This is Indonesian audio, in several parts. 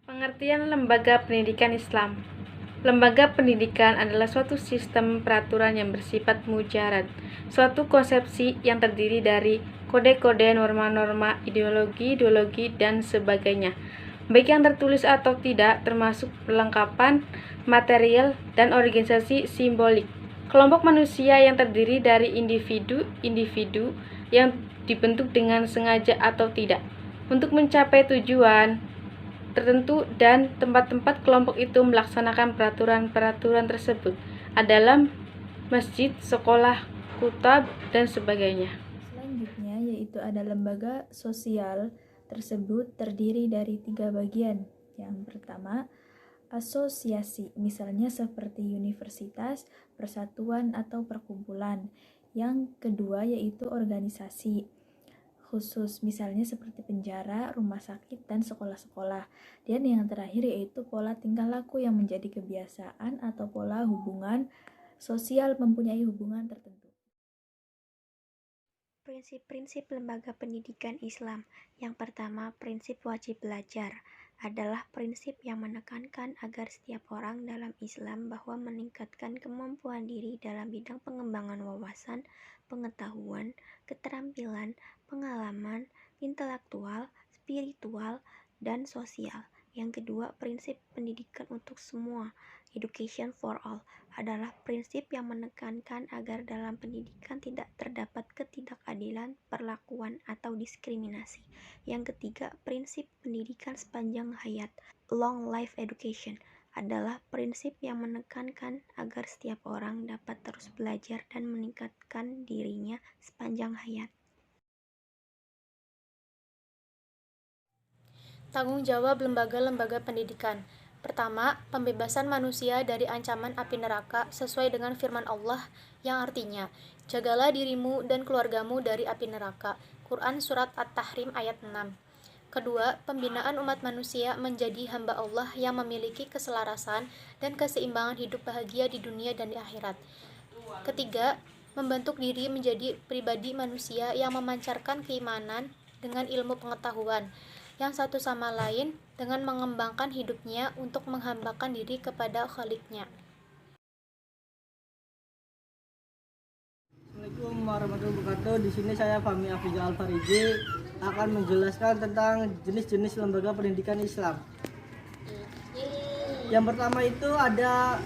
Pengertian lembaga pendidikan Islam. Lembaga pendidikan adalah suatu sistem peraturan yang bersifat mujarad, suatu konsepsi yang terdiri dari kode-kode, norma-norma, ideologi, dan sebagainya, baik yang tertulis atau tidak, termasuk perlengkapan material dan organisasi simbolik. Kelompok manusia yang terdiri dari individu-individu yang dibentuk dengan sengaja atau tidak untuk mencapai tujuan tertentu, dan tempat-tempat kelompok itu melaksanakan peraturan-peraturan tersebut adalah masjid, sekolah, kutab, dan sebagainya. Selanjutnya yaitu ada lembaga sosial tersebut terdiri dari 3 bagian. Yang pertama, asosiasi, misalnya seperti universitas, persatuan, atau perkumpulan. Yang kedua yaitu organisasi khusus, misalnya seperti penjara, rumah sakit, dan sekolah-sekolah. Dan yang terakhir yaitu pola tingkah laku yang menjadi kebiasaan atau pola hubungan sosial mempunyai hubungan tertentu. Prinsip-prinsip lembaga pendidikan Islam. Yang pertama, prinsip wajib belajar adalah prinsip yang menekankan agar setiap orang dalam Islam bahwa meningkatkan kemampuan diri dalam bidang pengembangan wawasan, pengetahuan, keterampilan, pengalaman, intelektual, spiritual, dan sosial. Yang kedua, prinsip pendidikan untuk semua, education for all, adalah prinsip yang menekankan agar dalam pendidikan tidak terdapat ketidakadilan perlakuan atau diskriminasi. Yang ketiga, prinsip pendidikan sepanjang hayat, long life education, adalah prinsip yang menekankan agar setiap orang dapat terus belajar dan meningkatkan dirinya sepanjang hayat. Tanggung jawab lembaga-lembaga pendidikan. Pertama, pembebasan manusia dari ancaman api neraka sesuai dengan firman Allah yang artinya, jagalah dirimu dan keluargamu dari api neraka. Quran Surat At-Tahrim ayat 6. Kedua, pembinaan umat manusia menjadi hamba Allah yang memiliki keselarasan dan keseimbangan hidup bahagia di dunia dan di akhirat. Ketiga, membentuk diri menjadi pribadi manusia yang memancarkan keimanan dengan ilmu pengetahuan yang satu sama lain dengan mengembangkan hidupnya untuk menghambakan diri kepada Khalik-Nya. Assalamualaikum warahmatullahi wabarakatuh. Di sini saya Fahmi Afrizal Al-Fariji akan menjelaskan tentang jenis-jenis lembaga pendidikan Islam. Yang pertama itu ada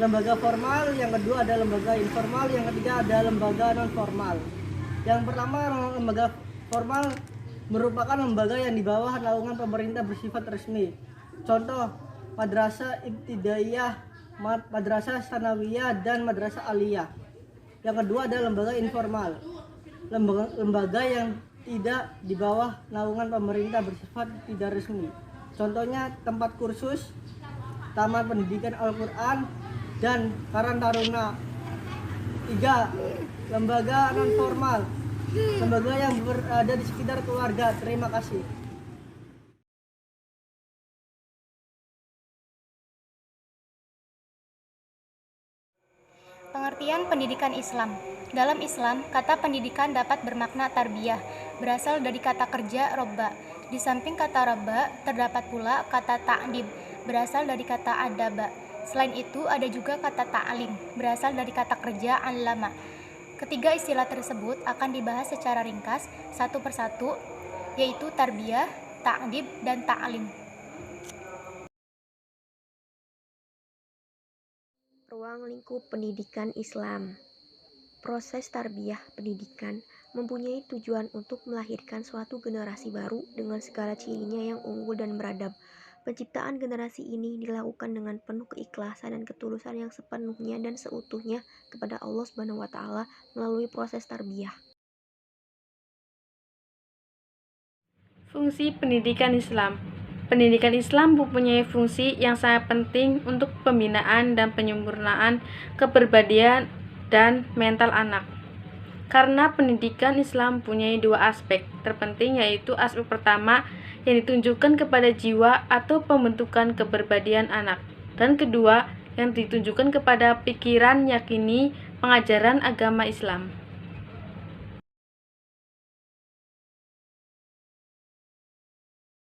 lembaga formal, yang kedua ada lembaga informal, yang ketiga ada lembaga non formal. Yang pertama, lembaga formal merupakan lembaga yang di bawah naungan pemerintah bersifat resmi. Contoh, madrasah ibtidaiyah, madrasah sanawiyah, dan madrasah aliyah. Yang kedua ada lembaga informal, lembaga yang tidak di bawah naungan pemerintah bersifat tidak resmi. Contohnya tempat kursus, taman pendidikan Al-Quran, dan Karang Taruna. 3. Lembaga non formal, lembaga yang berada di sekitar keluarga. Terima kasih. Pengertian pendidikan Islam. Dalam Islam, kata pendidikan dapat bermakna tarbiyah, berasal dari kata kerja robba. Di samping kata robba, terdapat pula kata ta'dib, berasal dari kata adaba. Selain itu, ada juga kata ta'lim, berasal dari kata kerja allama. Ketiga istilah tersebut akan dibahas secara ringkas, satu persatu, yaitu tarbiyah, ta'dib, dan ta'lim. Ruang lingkup pendidikan Islam. Proses tarbiyah pendidikan mempunyai tujuan untuk melahirkan suatu generasi baru dengan segala cirinya yang unggul dan beradab. Penciptaan generasi ini dilakukan dengan penuh keikhlasan dan ketulusan yang sepenuhnya dan seutuhnya kepada Allah Subhanahu wa Ta'ala melalui proses tarbiyah. Fungsi pendidikan Islam. Pendidikan Islam mempunyai fungsi yang sangat penting untuk pembinaan dan penyempurnaan kepribadian dan mental anak. Karena pendidikan Islam mempunyai 2 aspek terpenting, yaitu aspek pertama yang ditunjukkan kepada jiwa atau pembentukan kepribadian anak, dan kedua yang ditunjukkan kepada pikiran yakini pengajaran agama Islam.